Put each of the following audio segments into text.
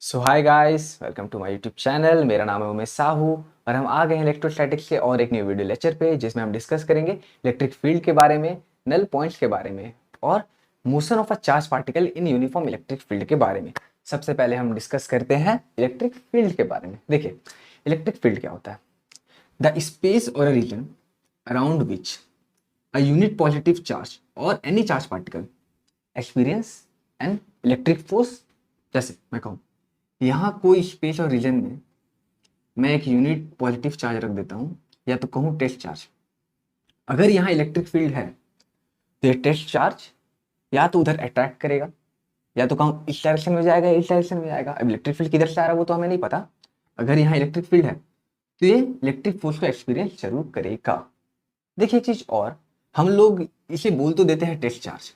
So hi guys, welcome to my YouTube channel. मेरा नाम है उमेश साहू और हम आ गए हैं इलेक्ट्रोस्टैटिक्स के और एक न्यू वीडियो लेक्चर पे, जिसमें हम डिस्कस करेंगे इलेक्ट्रिक फील्ड के बारे में, नल पॉइंट्स के बारे में और motion of a charge particle in uniform electric field के बारे में। सबसे पहले हम डिस्कस करते हैं इलेक्ट्रिक फील्ड के बारे में। देखिए, इलेक्ट्रिक फील्ड क्या होता है? द स्पेस और region around which a unit positive charge or any charge particle experience an electric force। जैसे मैं कहूँ, यहाँ कोई स्पेस और रीजन में मैं एक यूनिट पॉजिटिव चार्ज रख देता हूँ, या तो कहूँ टेस्ट चार्ज। अगर यहाँ इलेक्ट्रिक फील्ड है तो ये टेस्ट चार्ज या तो उधर अट्रैक्ट करेगा, या तो कहूँ इस डायरेक्शन में जाएगा, इस डायरेक्शन में जाएगा। अब इलेक्ट्रिक फील्ड किधर से आ रहा है वो तो हमें नहीं पता। अगर यहाँ इलेक्ट्रिक फील्ड है तो ये इलेक्ट्रिक फोर्स को एक्सपीरियंस जरूर करेगा। देखिए एक चीज और, हम लोग इसे बोल तो देते हैं टेस्ट चार्ज।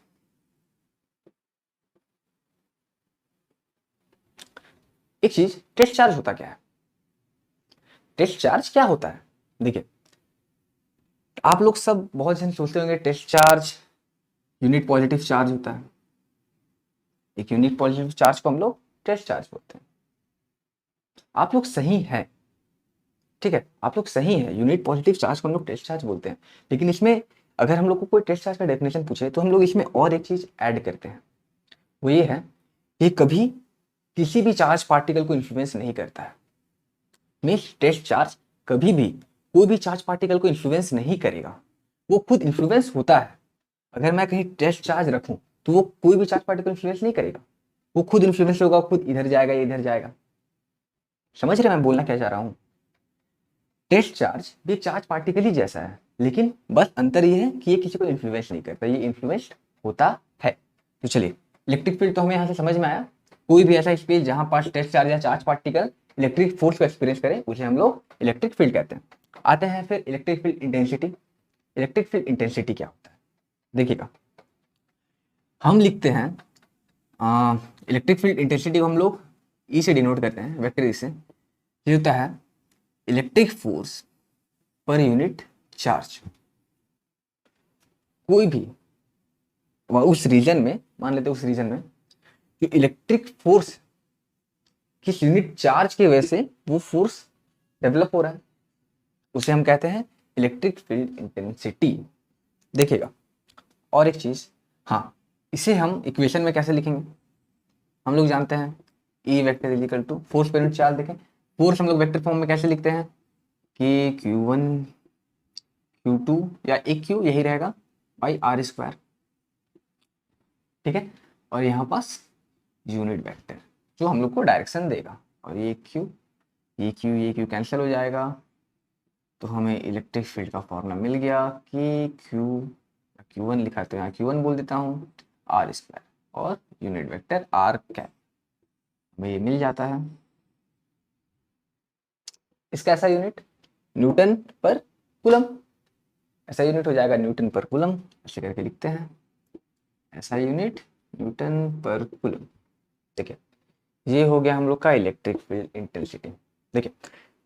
एक चीज, टेस्ट चार्ज होता क्या है? टेस्ट चार्ज क्या होता है? देखिए, आप लोग सब बहुत जन सोचते होंगे test charge unit positive charge होता है। एक यूनिट पॉजिटिव चार्ज को हम लोग टेस्ट चार्ज बोलते हैं। आप लोग सही हैं, ठीक है, आप लोग सही हैं। यूनिट पॉजिटिव चार्ज को हम लोग टेस्ट चार्ज बोलते हैं, लेकिन इसमें अगर हम लोग को कोई टेस्ट चार्ज का डेफिनेशन पूछे तो हम लोग इसमें और एक चीज ऐड करते हैं। वो ये है कि कभी किसी भी चार्ज पार्टिकल को इन्फ्लुएंस नहीं करता है। मीन्स टेस्ट चार्ज कभी भी कोई भी चार्ज पार्टिकल को इन्फ्लुएंस नहीं करेगा, वो खुद इन्फ्लुएंस होता है। अगर मैं कहीं टेस्ट चार्ज रखूं तो वो कोई भी चार्ज पार्टिकल इन्फ्लुएंस नहीं करेगा, वो खुद इन्फ्लुएंस होगा, खुद इधर जाएगा, इधर जाएगा। समझ रहे मैं बोलना क्या चाह रहा हूं? टेस्ट चार्ज भी चार्ज पार्टिकल ही जैसा है, लेकिन बस अंतर ये है कि ये किसी को इन्फ्लुएंस नहीं करता, ये इन्फ्लुएंस्ड होता है। तो चलिए, इलेक्ट्रिक फील्ड तो हमें यहाँ से समझ में आया। कोई भी ऐसा स्पेस जहां पास टेस्ट चार्ज या चार्ज पार्टिकल इलेक्ट्रिक फोर्स को एक्सपीरियंस करे उसे हम लोग इलेक्ट्रिक फील्ड कहते हैं। आते हैं फिर electric field intensity. Electric field intensity क्या होता है? देखिएगा, हम लिखते हैं इलेक्ट्रिक फील्ड इंटेंसिटी को हम लोग ई से डिनोट करते हैं, वेक्टर ई से। ये होता है electric force per unit charge. कोई भी उस रीजन में, मान लेते हैं उस रीजन में जो इलेक्ट्रिक फोर्स किस यूनिट चार्ज की वजह से वो फोर्स डेवलप हो रहा है, उसे हम कहते हैं इलेक्ट्रिक फील्ड इंटेंसिटी। देखिएगा, और एक चीज, हाँ, इसे हम इक्वेशन में कैसे लिखेंगे? हम लोग जानते हैं E vector is equal to force per unit charge. देखें, फोर्स हम लोग वेक्टर फॉर्म में कैसे लिखते हैं कि Q1 Q2 या एक Q यही रहेगा बाई आर स्क्वायर, ठीक है। और यहाँ पास यूनिट वेक्टर जो हम लोग को डायरेक्शन देगा, और ये Q कैंसिल हो जाएगा, तो हमें इलेक्ट्रिक फील्ड का फॉर्मूला मिल गया कि Q1 लिखा तो यहाँ Q1 बोल देता हूँ, आर स्क्वायर और यूनिट वेक्टर आर कैप, हमें ये मिल जाता है। इसका ऐसा यूनिट न्यूटन पर कूलम, ऐसा यूनिट हो जाएगा न्यूटन पर कूलम, ऐसे करके लिखते हैं, ऐसा यूनिट न्यूटन पर कूलम। देखिए, ये हो गया हम लोग का इलेक्ट्रिक फील्ड इंटेंसिटी। देखिए,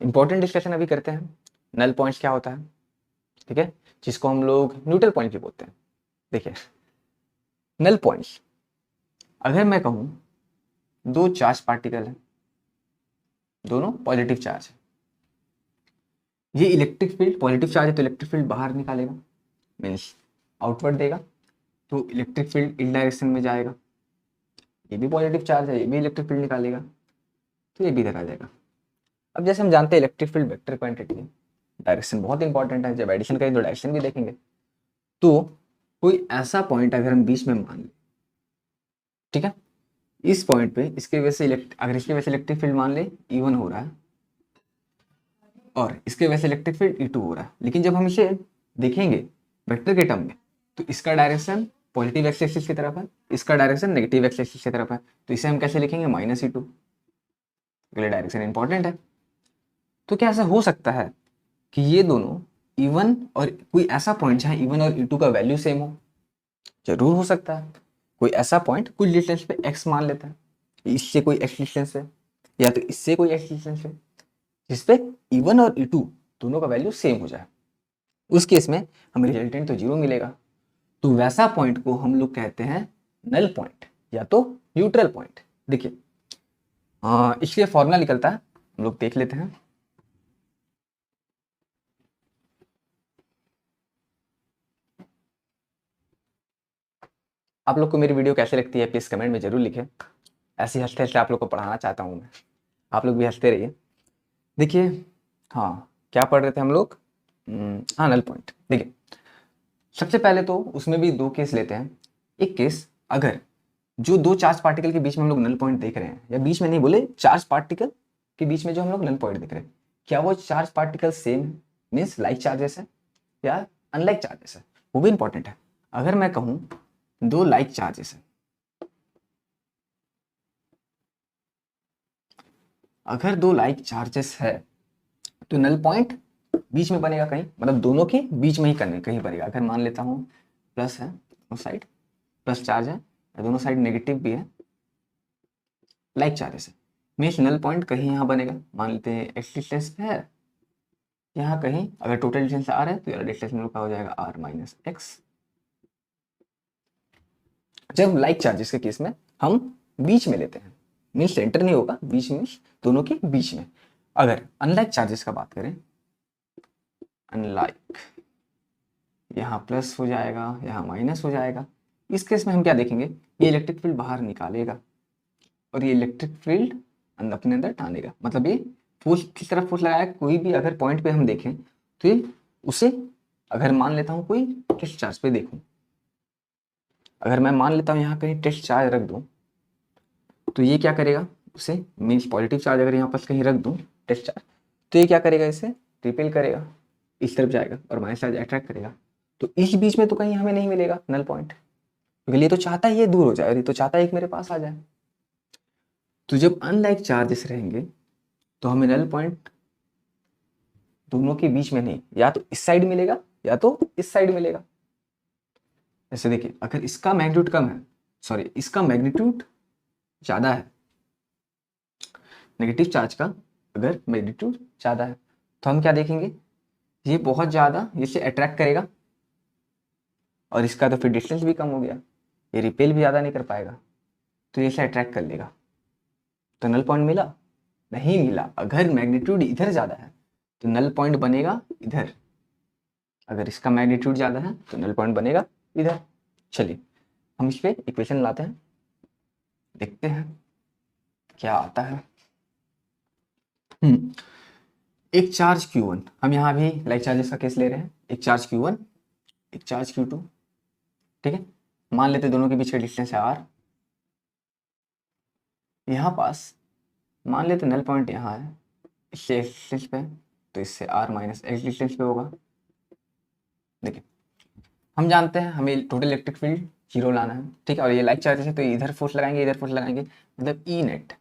इंपॉर्टेंट डिस्कशन अभी करते हैं, नल पॉइंट्स क्या होता है, ठीक है, जिसको हम लोग न्यूट्रल पॉइंट भी बोलते हैं। देखिए, नल पॉइंट्स, अगर मैं कहूँ दो चार्ज पार्टिकल है, दोनों पॉजिटिव चार्ज है, ये इलेक्ट्रिक फील्ड पॉजिटिव चार्ज है तो इलेक्ट्रिक फील्ड बाहर निकालेगा, मीन्स आउटवर्ड देगा, तो इलेक्ट्रिक फील्ड इन डायरेक्शन में जाएगा। ये भी पॉजिटिव चार्ज है, ये भी इलेक्ट्रिक फील्ड निकालेगा, तो ये भी इधर आ जाएगा। अब जैसे हम जानते हैं इलेक्ट्रिक फील्ड वेक्टर क्वांटिटी है, डायरेक्शन बहुत इंपॉर्टेंट है, जब एडिशन करें तो डायरेक्शन भी देखेंगे। तो कोई ऐसा पॉइंट अगर हम बीच में मान लें, ठीक है, इस पॉइंट पे इसके वजह से अगर इसकी वजह से इलेक्ट्रिक फील्ड मान ले E1 हो रहा है और इसके वजह से इलेक्ट्रिक फील्ड E2 हो रहा है, लेकिन जब हम इसे देखेंगे वेक्टर के टर्म में तो इसका डायरेक्शन पॉजिटिव एक्स एक्सिस की तरफ है, इसका डायरेक्शन नेगेटिव एक्स एक्सिस की तरफ है, तो इसे हम कैसे लिखेंगे? -E2। डायरेक्शन इंपॉर्टेंट है। तो क्या ऐसा हो सकता है कि ये दोनों E1 और कोई ऐसा पॉइंट जहां E1 और E2 का वैल्यू सेम हो? जरूर हो सकता है। कोई ऐसा पॉइंट कुछ डिस्टेंस पे x मान लेता है, इससे कोई x डिस्टेंस है या तो इससे कोई x डिस्टेंस है, जिसपे E1 और E2 दोनों का वैल्यू सेम हो जाए। उस केस में हमें रिजल्टेंट तो 0 मिलेगा, तो वैसा पॉइंट को हम लोग कहते हैं नल पॉइंट या तो न्यूट्रल पॉइंट। देखिए, इसलिए फॉर्मूला निकलता है, हम लोग देख लेते हैं। आप लोग को मेरी वीडियो कैसे लगती है प्लीज़ कमेंट में ज़रूर लिखें। ऐसे ही हंसते हंसते आप लोग को पढ़ाना चाहता हूँ मैं, आप लोग भी हंसते रहिए। देखिए, हाँ क्या पढ़ रहे थे हम लोग? हाँ, नल पॉइंट। देखिए, सबसे पहले तो उसमें भी दो केस लेते हैं। एक केस, अगर जो दो चार्ज पार्टिकल के बीच में हम लोग नल पॉइंट देख रहे हैं, या बीच में नहीं बोले, चार्ज पार्टिकल के बीच में जो हम लोग नल पॉइंट देख रहे हैं, क्या वो चार्ज पार्टिकल सेम है, मीन्स लाइक चार्जेस है या अनलाइक चार्जेस है, वो भी इंपॉर्टेंट है। अगर मैं कहूँ दो लाइक चार्जेस है, अगर दो लाइक चार्जेस है तो नल पॉइंट बीच में बनेगा कहीं, मतलब दोनों के बीच में ही करने कहीं बनेगा। अगर मान लेता हूँ प्लस है दोनों साइड, प्लस चार्ज है, दोनों साइड नेगेटिव भी है, लाइक चार्जेस है, मीन्स नल पॉइंट कहीं यहाँ बनेगा। मान लेते हैं एक्स डिस्टेंस पे है, यहाँ कहीं अगर टोटल डिस्टेंस आर है तो यार डिस्टेंस में का हो जाएगा आर माइनस एक्स। जब लाइक चार्जेस के केस में हम बीच में लेते हैं, मीन्स सेंटर नहीं होगा, बीच मीन्स दोनों के बीच में। अगर अनलाइक चार्जेस का बात करें, अनलाइक, यहाँ प्लस हो जाएगा, यहाँ माइनस हो जाएगा। इस केस में हम क्या देखेंगे, ये इलेक्ट्रिक फील्ड बाहर निकालेगा और ये इलेक्ट्रिक फील्ड अपने अंदर टानेगा। मतलब ये फोर्स किस तरफ फोर्स लगाया, कोई भी अगर पॉइंट पे हम देखें तो ये उसे, अगर मान लेता हूँ कोई टेस्ट चार्ज पे देखूँ, अगर मैं मान लेता हूँ यहाँ कहीं टेस्ट चार्ज रख दूँ, तो ये क्या करेगा उसे, मीन्स पॉजिटिव चार्ज अगर यहाँ पर कहीं रख दूँ टेस्ट चार्ज, तो ये क्या करेगा, इसे रिपेल करेगा, इस तरफ जाएगा, और माइनस चार्ज अट्रैक्ट करेगा। तो इस बीच में तो कहीं हमें नहीं मिलेगा नल पॉइंट, क्योंकि ये तो चाहता है ये दूर हो जाए और ये तो चाहता है एक मेरे पास आ जाए। तो जब अनलाइक चार्जेस रहेंगे तो हमें नल पॉइंट दोनों के बीच में नहीं, या तो इस साइड मिलेगा या तो इस साइड मिलेगा। जैसे देखिए, अगर इसका मैग्नीट्यूड कम है, सॉरी इसका मैग्नीट्यूड ज़्यादा है, नेगेटिव चार्ज का अगर मैग्नीट्यूड ज़्यादा है, तो हम क्या देखेंगे, ये बहुत ज़्यादा इसे अट्रैक्ट करेगा, और इसका तो फिर डिस्टेंस भी कम हो गया, ये रिपेल भी ज़्यादा नहीं कर पाएगा, तो ये इसे अट्रैक्ट कर लेगा। तो नल पॉइंट मिला? नहीं मिला। अगर मैग्नीट्यूड इधर ज़्यादा है तो नल पॉइंट बनेगा इधर, अगर इसका मैग्नीट्यूड ज़्यादा है तो नल पॉइंट बनेगा इधर। चलिए हम इस पे इक्वेशन लाते हैं, देखते हैं क्या आता है। एक चार्ज Q1, हम यहाँ भी लाइक चार्जेस का केस ले रहे हैं। एक चार्ज Q1, एक चार्ज Q2, ठीक है। मान लेते दोनों के बीच का डिस्टेंस है R। यहाँ पास मान लेते नल पॉइंट यहाँ है, इससे एक्स डिस्टेंस पे है, तो इससे R माइनस एक्स डिस्टेंस पे होगा। देखिए, हम जानते हैं हमें टोटल इलेक्ट्रिक फील्ड जीरो लाना है, ठीक है। और ये लाइक चार्जेस है तो इधर फोर्स लगाएंगे, इधर फोर्स लगाएंगे, मतलब ई नेट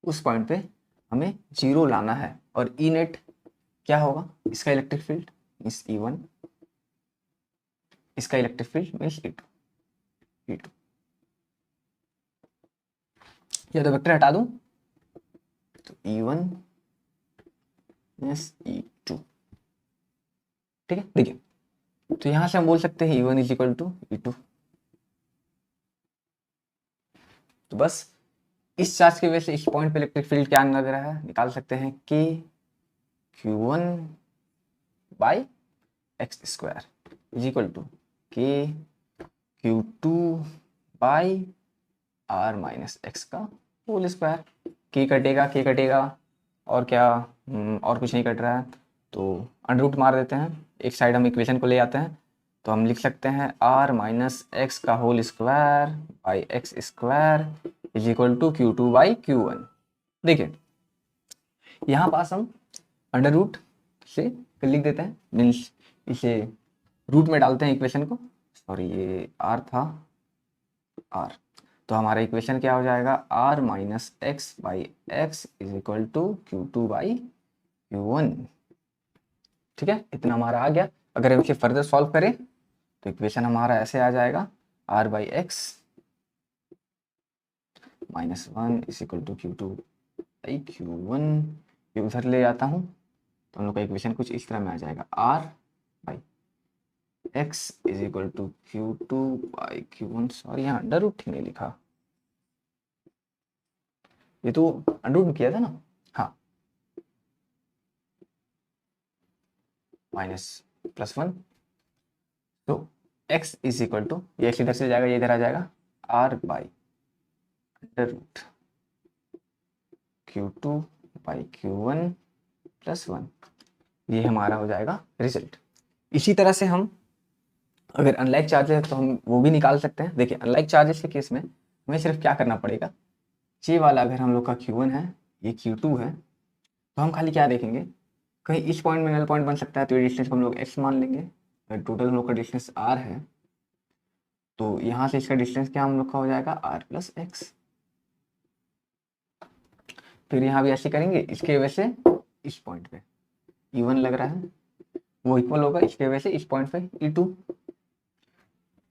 उस पॉइंट पे हमें जीरो लाना है। और ई नेट क्या होगा, इसका इलेक्ट्रिक फील्ड मीन्स E1, इसका इलेक्ट्रिक फील्ड मीन्स E2। या तो वेक्टर हटा दूं तो E1 मीन्स E2, ठीक है। देखिए, तो यहां से हम बोल सकते हैं E1 is equal to E2। तो बस इस चार्ज की वजह से इस पॉइंट पे इलेक्ट्रिक फील्ड क्या लग रहा है, निकाल सकते हैं कि Q1 by X square is equal to K Q2 by R minus X का होल स्क्वायर। के कटेगा और क्या, और कुछ नहीं कट रहा है, तो अंडर रूट मार देते हैं, एक साइड हम इक्वेशन को ले आते हैं, तो हम लिख सकते हैं आर माइनस एक्स का whole square by X square is equal to Q2 by Q1। देखिए, यहाँ पास हम अंडर रूट से लिख देते हैं, मीन्स इसे रूट में डालते हैं इक्वेशन को, सॉरी ये आर था, आर, तो हमारा इक्वेशन क्या हो जाएगा, R minus X by X is equal to Q2 by Q1, ठीक है। इतना हमारा आ गया। अगर हम इसे फर्दर सॉल्व करें तो इक्वेशन हमारा ऐसे आ जाएगा, R by X minus one is equal to Q2 by Q1। ये उधर ले जाता हूँ तो हम लोग का इक्वेशन कुछ इस तरह में आ जाएगा, R by X is equal to Q2 by Q1, sorry यहाँ अंडर रूट नहीं लिखा, ये तो अंडररूट किया था ना, हाँ, माइनस प्लस 1, तो x इज इक्वल टू, ये x इधर से जाएगा, ये इधर आ जाएगा, r by under root Q2 by Q1 plus 1, ये हमारा हो जाएगा रिजल्ट। इसी तरह से हम अगर अनलाइक चार्जेस है तो हम वो भी निकाल सकते हैं। देखिए अनलाइक चार्जेस के केस में हमें सिर्फ क्या करना पड़ेगा, ये वाला अगर हम लोग का Q1 है, ये Q2 है, तो हम खाली क्या देखेंगे, कहीं इस पॉइंट में नल पॉइंट बन सकता है, तो ये डिस्टेंस को हम लोग x मान लेंगे। अगर टोटल हम लोग का डिस्टेंस r है तो यहाँ से इसका डिस्टेंस क्या हम लोग का हो जाएगा r प्लस एक्स। फिर यहाँ भी ऐसे करेंगे, इसके वजह से इस पॉइंट पे E1 लग रहा है, वो इक्वल होगा इसके वजह से इस पॉइंट पे E2।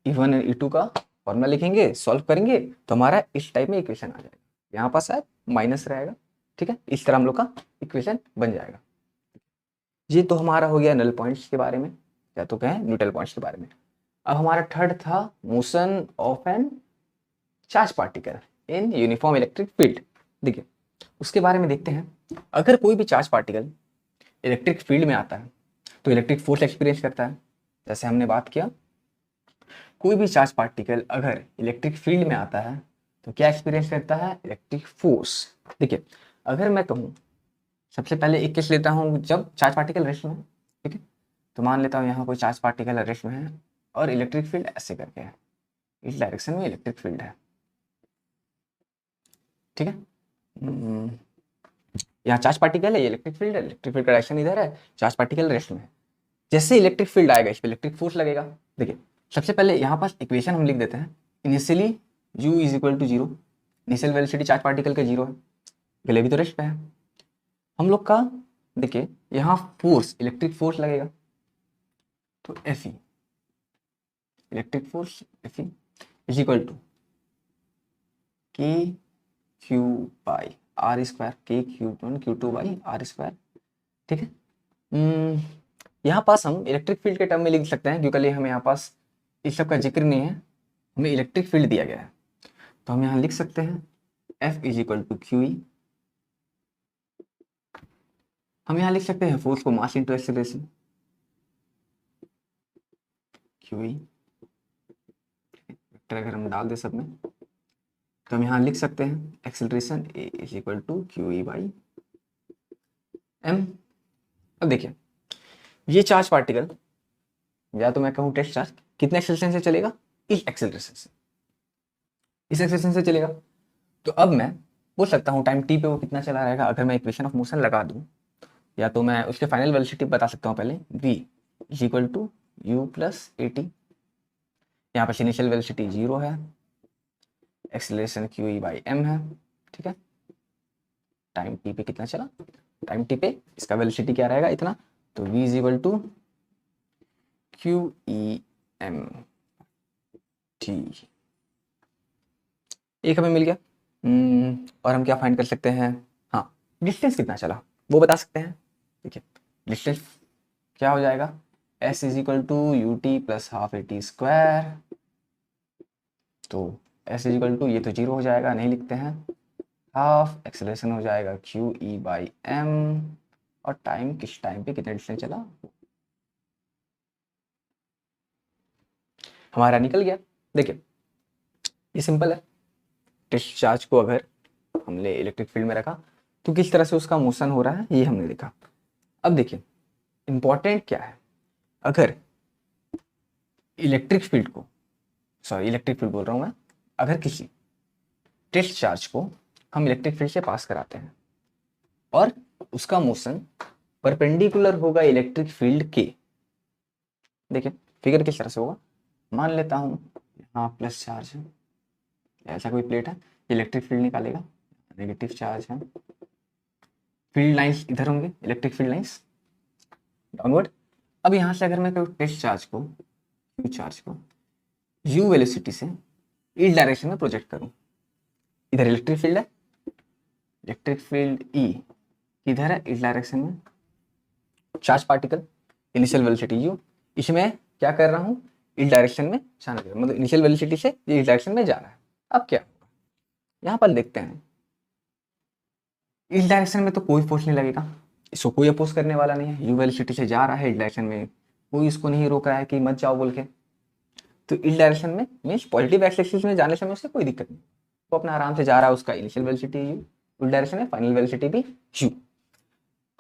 E1 और E2 का फॉर्मूला लिखेंगे, सॉल्व करेंगे तो हमारा इस टाइप में इक्वेशन आ जाएगा। यहाँ पर शायद माइनस रहेगा, ठीक है, इस तरह हम लोग का इक्वेशन बन जाएगा। ये तो हमारा हो गया नल पॉइंट्स के बारे में, या तो कहें न्यूट्रल पॉइंट्स के बारे में। अब हमारा थर्ड था motion of an charge particle in uniform electric field. देखिए उसके बारे में देखते हैं। अगर कोई भी चार्ज पार्टिकल इलेक्ट्रिक फील्ड में आता है तो इलेक्ट्रिक फोर्स एक्सपीरियंस करता है। जैसे हमने बात किया, कोई भी चार्ज पार्टिकल अगर इलेक्ट्रिक फील्ड में आता है तो क्या एक्सपीरियंस करता है, इलेक्ट्रिक फोर्स। देखिए अगर मैं कहूँ, सबसे पहले एक केस लेता हूँ जब चार्ज पार्टिकल रेस्ट में है, ठीक है, तो मान लेता हूँ यहाँ कोई चार्ज पार्टिकल रेस्ट में है और इलेक्ट्रिक फील्ड ऐसे करके है, इस डायरेक्शन में इलेक्ट्रिक फील्ड है, ठीक है। यहाँ चार्ज पार्टिकल है, ये इलेक्ट्रिक फील्ड है, इलेक्ट्रिक फील्ड का डायरेक्शन इधर है, चार्ज पार्टिकल रेस्ट में है। जैसे इलेक्ट्रिक फील्ड आएगा इस पर इलेक्ट्रिक फोर्स लगेगा। देखिए सबसे पहले यहाँ पास इक्वेशन हम लिख देते हैं, initially u is equal to 0, initial velocity charge particle का 0 है, गले भी तो रेस्ट पे है हम लोग का। देखिए यहाँ फोर्स, इलेक्ट्रिक फोर्स लगेगा, तो Fe, electric force Fe is equal to K Q by R square, K Q2 by R square, ठीक है। यहाँ पास हम इलेक्ट्रिक फील्ड के टर्म में लिख सकते हैं, क्योंकि हमें यहाँ पास इस सब का जिक्र नहीं है, हमें इलेक्ट्रिक फील्ड दिया गया है, तो हम यहाँ लिख सकते हैं F is equal to Q E. हम यहाँ लिख सकते हैं फोर्स को mass into acceleration, Q E, vector अगर हम डाल दे सब में तो हम यहाँ लिख सकते हैं acceleration A is equal to Q E by M. अब देखिए ये चार्ज पार्टिकल, या तो मैं कहूँ टेस्ट चार्ज, कितने एक्सेलरेशन से चलेगा, इस एक्सेलरेशन से, इस एक्सेलरेशन से चलेगा। तो अब मैं बोल सकता हूँ टाइम टी पे वो कितना चला रहेगा। अगर मैं इक्वेशन ऑफ मोशन लगा दूँ, या तो मैं उसके फाइनल वेलोसिटी बता सकता हूँ पहले, v is equal to U plus A T. यहाँ पर इनिशियल वेलोसिटी 0 है, acceleration Q E by M है, ठीक है। टाइम टी पे कितना चला, टाइम टी पे इसका वेलोसिटी क्या रहेगा, इतना, तो v is equal to Q E M T, एक हमें मिल गया। और हम क्या फाइंड कर सकते हैं, हाँ डिस्टेंस कितना चला वो बता सकते हैं। देखिए डिस्टेंस क्या हो जाएगा, s is equal to U T plus half A T square, तो s इज इक्वल टू, ये तो 0 हो जाएगा, नहीं लिखते हैं, हाफ एक्सेलरेशन हो जाएगा क्यू ई बाई एम, और टाइम किस टाइम पे कितना डिस्टेंस चला हमारा निकल गया। देखिए ये सिंपल है, टेस्ट चार्ज को अगर हमने इलेक्ट्रिक फील्ड में रखा तो किस तरह से उसका मोशन हो रहा है ये हमने देखा। अब देखिए इंपॉर्टेंट क्या है, अगर इलेक्ट्रिक फील्ड को, सॉरी इलेक्ट्रिक फील्ड बोल रहा हूँ मैं, अगर किसी टेस्ट चार्ज को हम इलेक्ट्रिक फील्ड से पास कराते हैं और उसका मोशन परपेंडिकुलर होगा इलेक्ट्रिक फील्ड के, देखिए फिगर किस तरह से होगा, मान लेता हूँ यहाँ प्लस चार्ज है, ऐसा कोई प्लेट है, इलेक्ट्रिक फील्ड निकालेगा, नेगेटिव चार्ज है, फील्ड लाइंस इधर होंगे, इलेक्ट्रिक फील्ड लाइंस डाउनवर्ड। अब यहाँ से अगर मैं कोई टेस्ट चार्ज को, क्यू चार्ज को यू वेलोसिटी से इस डायरेक्शन में प्रोजेक्ट करूँ, इधर इलेक्ट्रिक फील्ड है, इलेक्ट्रिक फील्ड ई इधर है इस डायरेक्शन में, charge particle initial velocity you, इसमें क्या कर रहा हूँ, इस डायरेक्शन में जाना है, मतलब इनिशियल वेलोसिटी से इस डायरेक्शन में जा रहा है। अब क्या होगा, यहाँ पर देखते हैं इस डायरेक्शन में तो कोई फोर्स नहीं लगेगा, इसको कोई अपोज करने वाला नहीं है, यू वेलोसिटी से जा रहा है इस डायरेक्शन में, कोई इसको नहीं रोक रहा है कि मत जाओ बोल के। तो इस डायरेक्शन में मीन्स पॉजिटिव एक्स एक्सिस में जाने से उससे कोई दिक्कत नहीं, वो अपना आराम से जा रहा है, उसका इनिशियल वेलोसिटी यू, उस डायरेक्शन में फाइनल वेलोसिटी भी यू।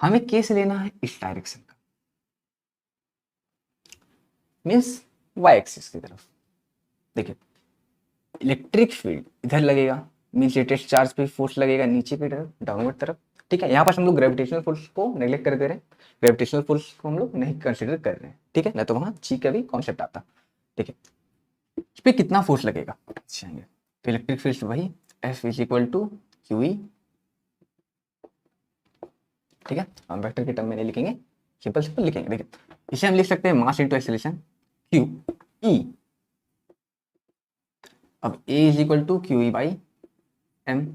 हमें केस लेना है इस डायरेक्शन का, मीन्स वाई एक्सिस की तरफ। देखिए इलेक्ट्रिक फील्ड इधर लगेगा, मीन्स लेटेस्ट चार्ज पे फोर्स लगेगा नीचे की तरफ, डाउनवर्ड तरफ, ठीक है। यहाँ पर हम लोग ग्रेविटेशनल फोर्स को नेग्लेक्ट कर दे रहे हैं, ग्रेविटेशनल फोर्स को हम लोग नहीं कंसिडर कर रहे हैं, ठीक है, ना तो वहाँ जी का भी कॉन्सेप्ट आता, ठीक है। इस पर कितना फोर्स लगेगा जाएंगे, तो इलेक्ट्रिक फील्ड वही F is equal to Q E, ठीक है। हम वेक्टर के टर्म में नहीं लिखेंगे, सिंपल सिंपल लिखेंगे। देखिए इसे हम लिख सकते हैं mass into acceleration Q E. अब A is equal to Q E by M,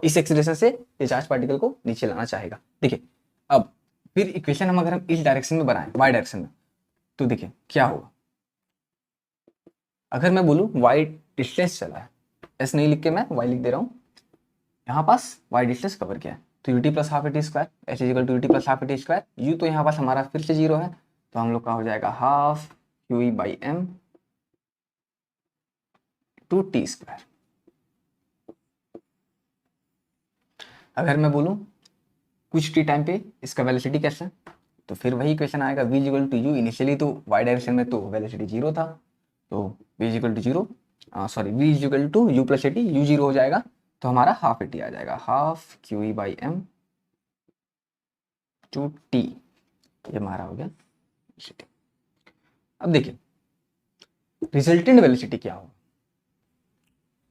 इस एक्सेलरेशन से ये चार्ज पार्टिकल को नीचे लाना चाहेगा। देखिए अब फिर इक्वेशन हम अगर हम इस डायरेक्शन में बनाएं, वाई डायरेक्शन में, तो देखिए क्या होगा। अगर मैं बोलूँ वाई डिस्टेंस चला है, एस नहीं लिख के मैं वाई लिख दे रहा हूँ, यहाँ पास वाई डिस्टेंस कवर किया है, तो U T plus half A T square, H is equal to U T plus half A T square, U तो यहाँ पास हमारा फिर से जीरो है, तो हम लोग का हो जाएगा half Q E by M two T square. अगर मैं बोलूँ कुछ टी टाइम पे इसका वेलोसिटी कैसे, तो फिर वही क्वेश्चन आएगा v equal to U. Initially तो वाई डायरेक्शन में तो वेलोसिटी जीरो था, तो v equal to zero, sorry v equal to U plus A T, U zero हो जाएगा, तो हमारा हाफ ए टी आ जाएगा, half Q E by M two T, ये हमारा हो गया वेलोसिटी। अब देखिए रिजल्टेंट वेलोसिटी क्या होगा,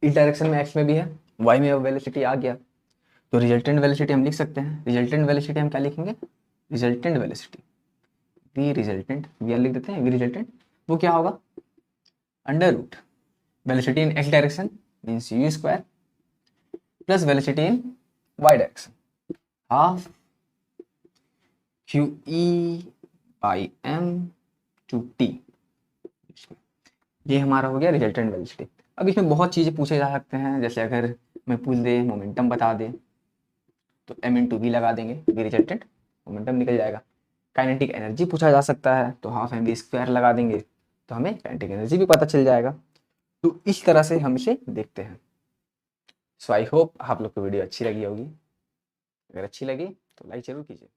इस डायरेक्शन में x में भी है, y में अब वेलोसिटी आ गया, तो रिजल्टेंट वेलोसिटी हम लिख सकते हैं। रिजल्टेंट वेलोसिटी हम क्या लिखेंगे, resultant velocity V resultant, V लिख देते हैं वी रिजल्टेंट, वो क्या होगा under root velocity in X direction means U square plus velocity in Y direction half Q E by M two T, ये हमारा हो गया रिजल्टेंट वेलोसिटी। अब इसमें बहुत चीज़ें पूछे जा सकते हैं, जैसे अगर मैं पूछ दे मोमेंटम बता दे तो एम इन टू वी लगा देंगे, वी रिजल्टेंट मोमेंटम निकल जाएगा। काइनेटिक एनर्जी पूछा जा सकता है, तो हाफ एम वी स्क्वायर लगा देंगे, तो हमें काइनेटिक एनर्जी भी पता चल जाएगा। तो इस तरह से हम इसे देखते हैं। सो आई होप आप लोग को वीडियो अच्छी लगी होगी, अगर अच्छी लगी तो लाइक जरूर कीजिए।